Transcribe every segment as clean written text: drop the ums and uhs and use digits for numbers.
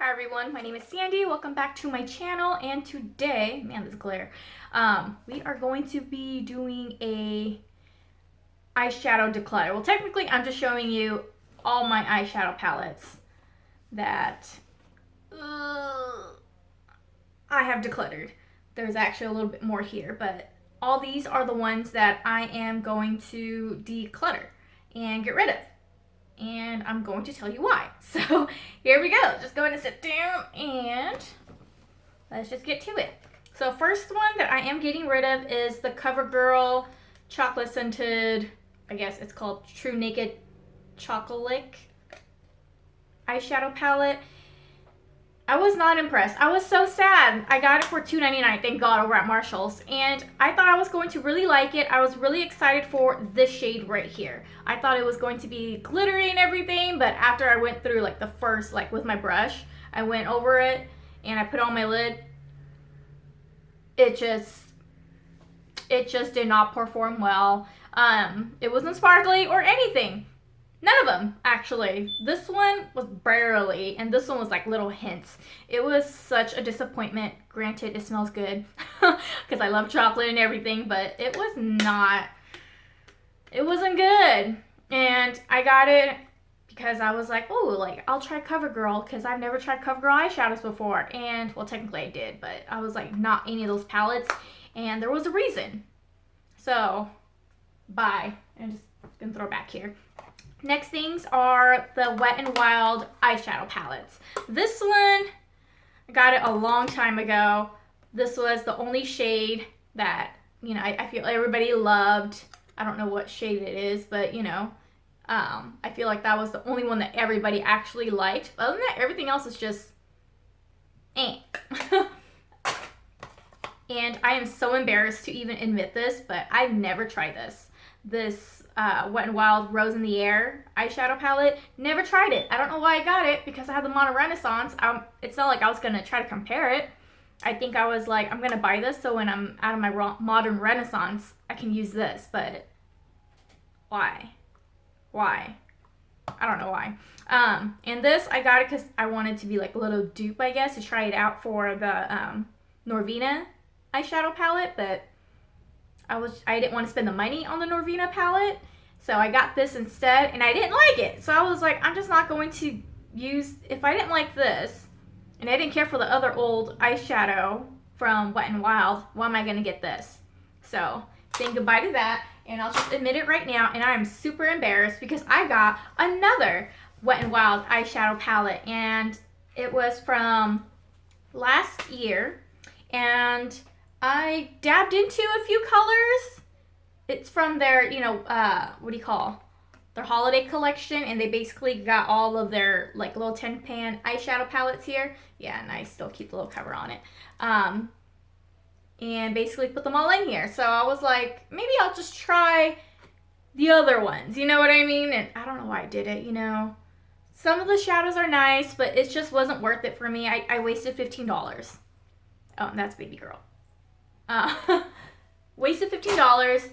Hi everyone, my name is Sandy. Welcome back to my channel, and today, man, this glare. We are going to be doing a eyeshadow declutter. Well, technically, I'm just showing you all my eyeshadow palettes that I have decluttered. There's actually a little bit more here, but all these are the ones that I am going to declutter and get rid of. And I'm going to tell you why. So here we go. Just go ahead and sit down and let's just get to it. So first one that I am getting rid of is the CoverGirl chocolate scented, I guess it's called True Naked Chocolate eyeshadow palette. I was not impressed. I was so sad. I got it for $2.99, thank God, over at Marshall's. And I thought I was going to really like it. I was really excited for this shade right here. I thought it was going to be glittery and everything, but after I went through like the first, like with my brush, I went over it and I put on my lid. It just did not perform well. It wasn't sparkly or anything. None of them, actually. This one was barely, and this one was like little hints. It was such a disappointment. Granted, it smells good because I love chocolate and everything, but it wasn't good. And I got it because I was like, oh, like I'll try CoverGirl because I've never tried CoverGirl eyeshadows before. And, well, technically I did, but I was like, not any of those palettes. And there was a reason. So, bye. I'm just going to throw it back here. Next things are the Wet n Wild eyeshadow palettes. This one, I got it a long time ago. This was the only shade that, you know, I feel everybody loved. I don't know what shade it is, but, you know, I feel like that was the only one that everybody actually liked. Other than that, everything else is just, eh. And I am so embarrassed to even admit this, but I've never tried this. This Wet n Wild Rose in the Air eyeshadow palette. Never tried it. I don't know why I got it, because I had the Modern Renaissance. It's not like I was going to try to compare it. I think I was like, I'm going to buy this so when I'm out of my Modern Renaissance, I can use this. But why? Why? I don't know why. And this, I got it because I wanted to be like a little dupe, I guess, to try it out for the Norvina eyeshadow palette, but I didn't want to spend the money on the Norvina palette, so I got this instead, and I didn't like it. So I was like, I'm just not going to use, if I didn't like this, and I didn't care for the other old eyeshadow from Wet n Wild, why am I going to get this? So, saying goodbye to that, and I'll just admit it right now, and I am super embarrassed because I got another Wet n Wild eyeshadow palette, and it was from last year, and I dabbed into a few colors. It's from their, you know, what do you call? Their holiday collection, and they basically got all of their, like, little 10-pan eyeshadow palettes here. Yeah, and I still keep the little cover on it. And basically put them all in here. So I was like, maybe I'll just try the other ones, you know what I mean? And I don't know why I did it, you know. Some of the shadows are nice, but it just wasn't worth it for me. I wasted $15. Oh, and that's Baby Girl. Wasted $15.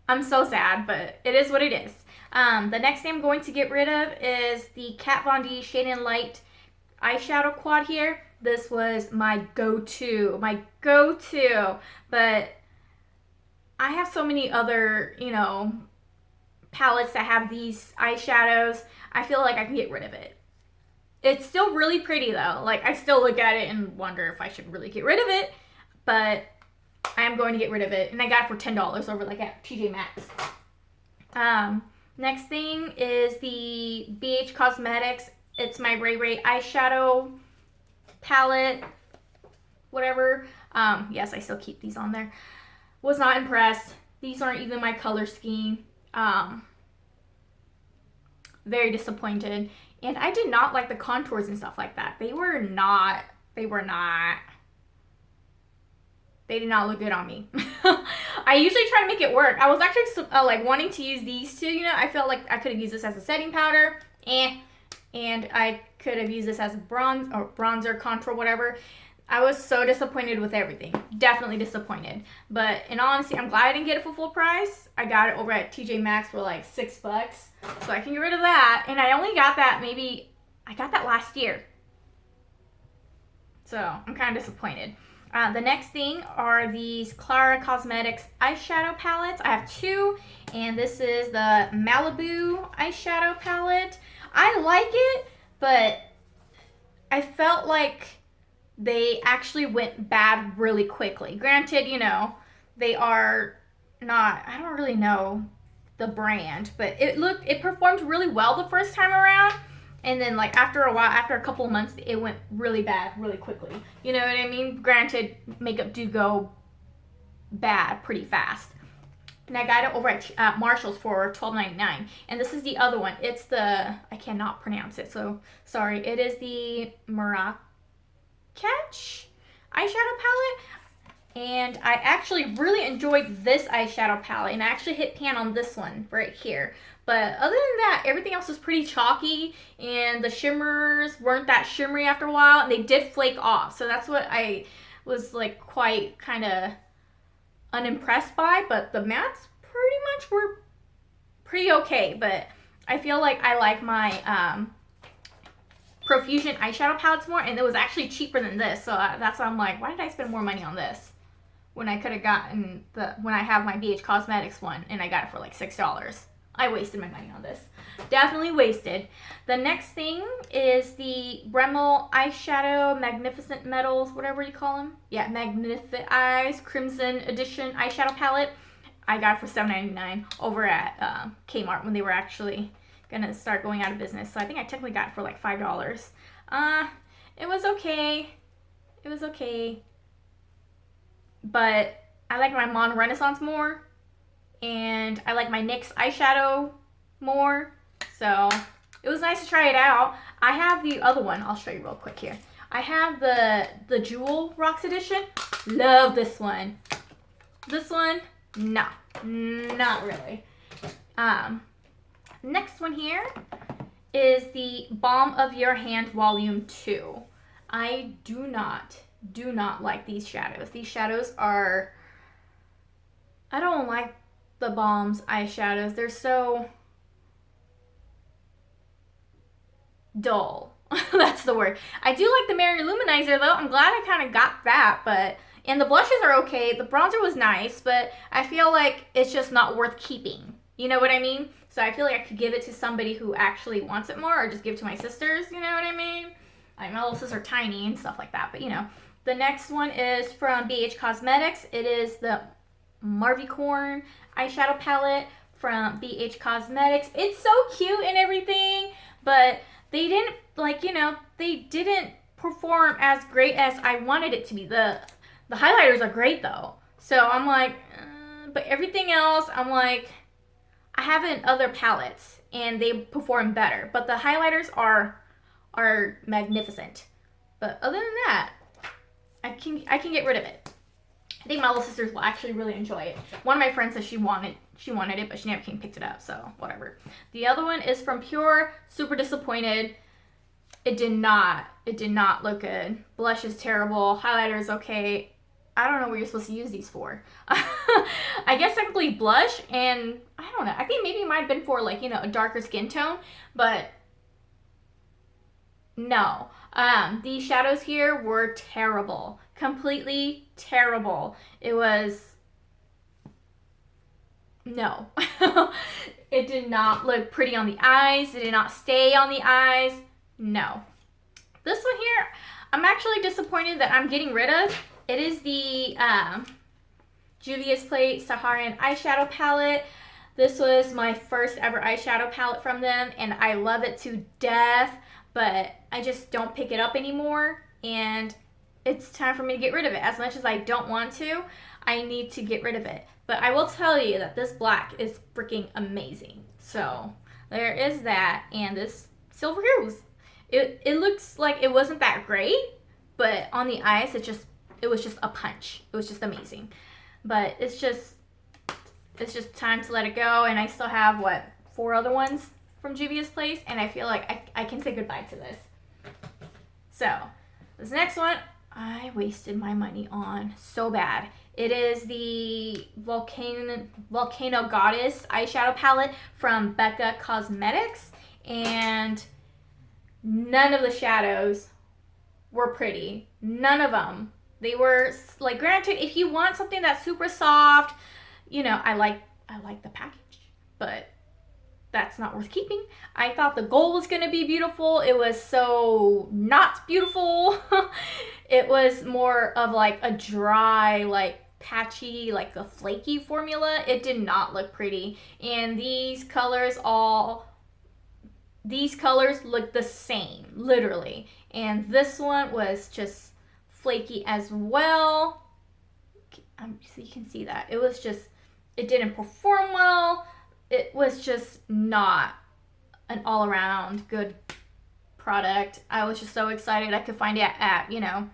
I'm so sad, but it is what it is. The next thing I'm going to get rid of is the Kat Von D Shade and Light eyeshadow quad here. This was my go-to, but I have so many other, you know, palettes that have these eyeshadows. I feel like I can get rid of it. It's still really pretty though. Like, I still look at it and wonder if I should really get rid of it, but I am going to get rid of it, and I got it for $10 over like at TJ Maxx. Next thing is the BH Cosmetics. It's my Ray Ray eyeshadow palette, whatever. Yes, I still keep these on there. Was not impressed. These aren't even my color scheme. Very disappointed. And I did not like the contours and stuff like that. They did not look good on me. I usually try to make it work. I was actually like wanting to use these two, you know. I felt like I could have used this as a setting powder, and I could have used this as a bronzer, contour, whatever. I was so disappointed with everything. Definitely disappointed. But in all honesty, I'm glad I didn't get it for full price. I got it over at TJ Maxx for like $6. So I can get rid of that. And I only got that I got that last year. So I'm kind of disappointed. The next thing are these Clara Cosmetics eyeshadow palettes. I have two, and this is the Malibu eyeshadow palette. I like it, but I felt like they actually went bad really quickly. Granted, you know, they are not, I don't really know the brand, but it performed really well the first time around. And then, like, after a while, after a couple of months, it went really bad really quickly. You know what I mean? Granted, makeup do go bad pretty fast. And I got it over at Marshall's for $12.99. And this is the other one. It's the, I cannot pronounce it, so sorry. It is the Marrakech eyeshadow palette. And I actually really enjoyed this eyeshadow palette. And I actually hit pan on this one right here. But other than that, everything else was pretty chalky. And the shimmers weren't that shimmery after a while. And they did flake off. So that's what I was like quite kind of unimpressed by. But the mattes pretty much were pretty okay. But I feel like I like my Profusion eyeshadow palettes more. And it was actually cheaper than this. So that's why I'm like, why did I spend more money on this when I could have gotten when I have my BH Cosmetics one and I got it for like $6. I wasted my money on this. Definitely wasted. The next thing is the Rimmel eyeshadow Magnificent Metals, whatever you call them. Yeah, Magnificent Eyes Crimson Edition eyeshadow palette. I got it for $7.99 over at Kmart when they were actually gonna start going out of business. So I think I technically got it for like $5. It was okay. It was okay. But I like my Mon Renaissance more. And I like my NYX eyeshadow more. So it was nice to try it out. I have the other one. I'll show you real quick here. I have the Jewel Rocks Edition. Love this one. This one, no, not really. Next one here is the Balm of Your Hand Volume 2. I do not like these shadows. These shadows are, I don't like the Balm's eyeshadows. They're so dull. That's the word. I do like the Mary Luminizer though. I'm glad I kind of got that, but, and the blushes are okay. The bronzer was nice, but I feel like it's just not worth keeping. You know what I mean? So I feel like I could give it to somebody who actually wants it more, or just give it to my sisters, you know what I mean? Like my little sisters are tiny and stuff like that, but you know. The next one is from BH Cosmetics. It is the Marvicorn eyeshadow palette from BH Cosmetics. It's so cute and everything, but they didn't, like, you know, they didn't perform as great as I wanted it to be. The highlighters are great though. So I'm like, but everything else, I'm like, I have it in other palettes and they perform better. But the highlighters are magnificent. But other than that, I can get rid of it. I think my little sisters will actually really enjoy it. One of my friends said she wanted it, but she never came and picked it up, so whatever. The other one is from Pure. Super disappointed. It did not look good. Blush is terrible. Highlighter is okay. I don't know what you're supposed to use these for. I guess technically blush, and I don't know. I think maybe it might have been for, like, you know, a darker skin tone, but no. These shadows here were terrible. Completely terrible. It was, no. It did not look pretty on the eyes. It did not stay on the eyes. No. This one here, I'm actually disappointed that I'm getting rid of. It is the Juvia's Place Saharan eyeshadow palette. This was my first ever eyeshadow palette from them, and I love it to death, but I just don't pick it up anymore, and it's time for me to get rid of it. As much as I don't want to, I need to get rid of it. But I will tell you that this black is freaking amazing. So there is that, and this silver here was, it looks like it wasn't that great, but on the eyes it was just a punch. It was just amazing. But it's just time to let it go, and I still have, what, 4 other ones from Juvia's Place, and I feel like I can say goodbye to this. So this next one, I wasted my money on so bad. It is the Volcano Goddess eyeshadow palette from Becca Cosmetics, and none of the shadows were pretty. None of them. They were like, granted, if you want something that's super soft, you know, I like the package, but that's not worth keeping. I thought the gold was gonna be beautiful. It was so not beautiful. It was more of like a dry, like patchy, like a flaky formula. It did not look pretty. And these colors look the same, literally. And this one was just flaky as well. So you can see that. It was just, it didn't perform well. It was just not an all-around good product. I was just so excited I could find it at you know,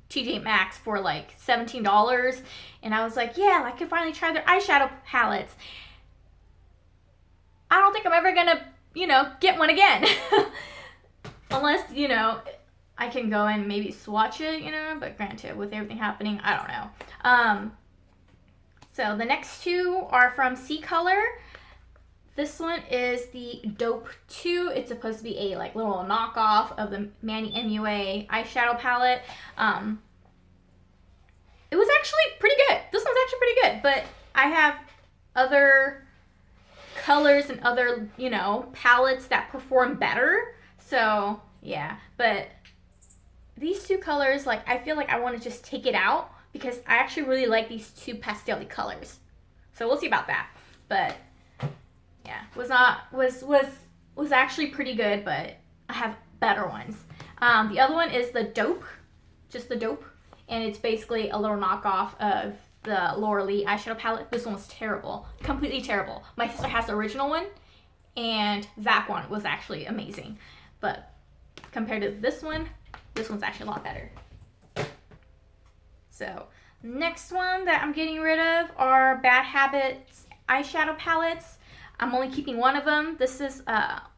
TJ Maxx for like $17. And I was like, yeah, I could finally try their eyeshadow palettes. I don't think I'm ever gonna, you know, get one again. Unless, you know, I can go and maybe swatch it, you know, but granted, with everything happening, I don't know. So the next two are from C Color. This one is the Dope 2. It's supposed to be a like little knockoff of the Manny MUA eyeshadow palette. It was actually pretty good. This one's actually pretty good, but I have other colors and other, you know, palettes that perform better. So yeah, but these two colors, like, I feel like I want to just take it out because I actually really like these two pastel-y colors. So we'll see about that. But yeah, was actually pretty good, but I have better ones. The other one is the Dope, just the Dope, and it's basically a little knockoff of the Laura Lee eyeshadow palette. This one was terrible, completely terrible. My sister has the original one, and that one was actually amazing. But compared to this one's actually a lot better. So next one that I'm getting rid of are Bad Habits eyeshadow palettes. I'm only keeping one of them. This is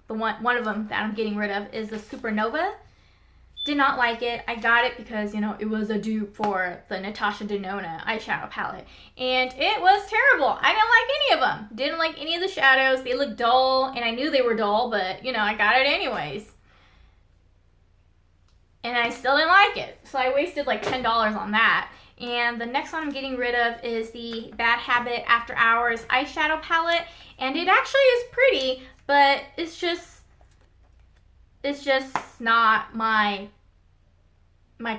one of them that I'm getting rid of is the Supernova. Did not like it. I got it because, you know, it was a dupe for the Natasha Denona eyeshadow palette. And it was terrible. I didn't like any of them. Didn't like any of the shadows. They looked dull, and I knew they were dull, but, you know, I got it anyways. And I still didn't like it. So I wasted like $10 on that. And the next one I'm getting rid of is the Bad Habit After Hours eyeshadow palette. And it actually is pretty, but it's just not my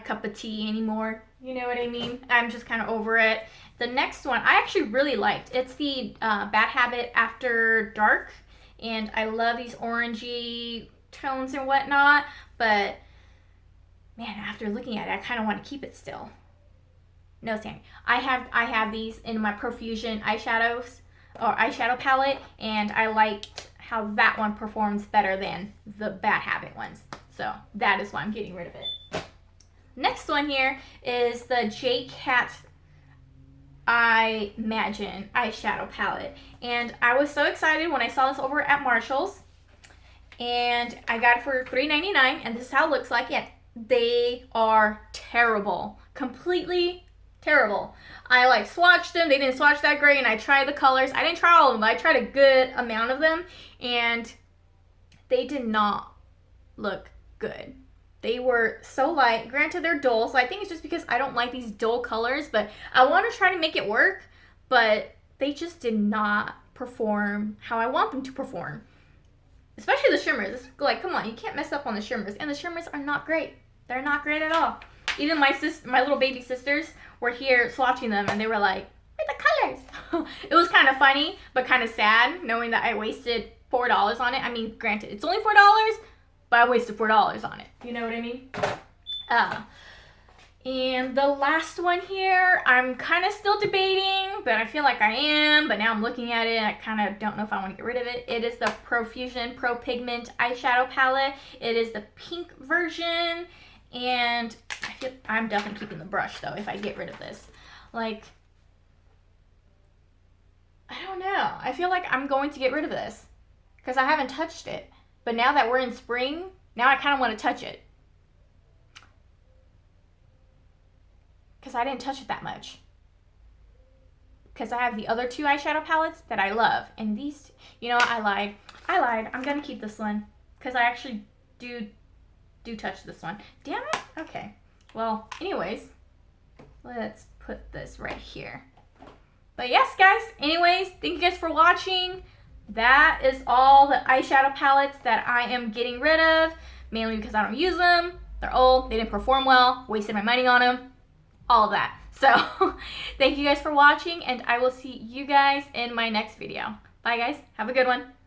cup of tea anymore. You know what I mean? I'm just kind of over it. The next one I actually really liked. It's the Bad Habit After Dark. And I love these orangey tones and whatnot. But man, after looking at it, I kind of want to keep it still. No, Sammy. I have these in my Profusion eyeshadows or eyeshadow palette, and I liked how that one performs better than the Bad Habit ones. So that is why I'm getting rid of it. Next one here is the J Cat I Imagine eyeshadow palette, and I was so excited when I saw this over at Marshall's, and I got it for $3.99, and this is how it looks like. Yeah, they are terrible, completely terrible. I like swatched them. They didn't swatch that great, and I tried the colors. I didn't try all of them, but I tried a good amount of them, and they did not look good. They were so light. Granted, they're dull, so I think it's just because I don't like these dull colors, but I want to try to make it work, but they just did not perform how I want them to perform. Especially the shimmers. It's like, come on, you can't mess up on the shimmers, and the shimmers are not great. They're not great at all. Even my little baby sisters were here swatching them, and they were like, "Where's the colors?" It was kind of funny, but kind of sad, knowing that I wasted $4 on it. I mean, granted, it's only $4, but I wasted $4 on it. You know what I mean? And the last one here, I'm kind of still debating, but I feel like I am. But now I'm looking at it, and I kind of don't know if I want to get rid of it. It is the Profusion Pro Pigment eyeshadow palette. It is the pink version. And I feel I'm definitely keeping the brush though if I get rid of this. Like, I don't know. I feel like I'm going to get rid of this because I haven't touched it. But now that we're in spring, now I kind of want to touch it. Because I didn't touch it that much. Because I have the other two eyeshadow palettes that I love. And these, you know what, I lied. I'm going to keep this one. Because I actually do do touch this one. Damn it. Okay. Well, anyways, let's put this right here. But yes, guys, anyways, thank you guys for watching. That is all the eyeshadow palettes that I am getting rid of, mainly because I don't use them. They're old, they didn't perform well, wasted my money on them, all of that. So thank you guys for watching, and I will see you guys in my next video. Bye, guys. Have a good one.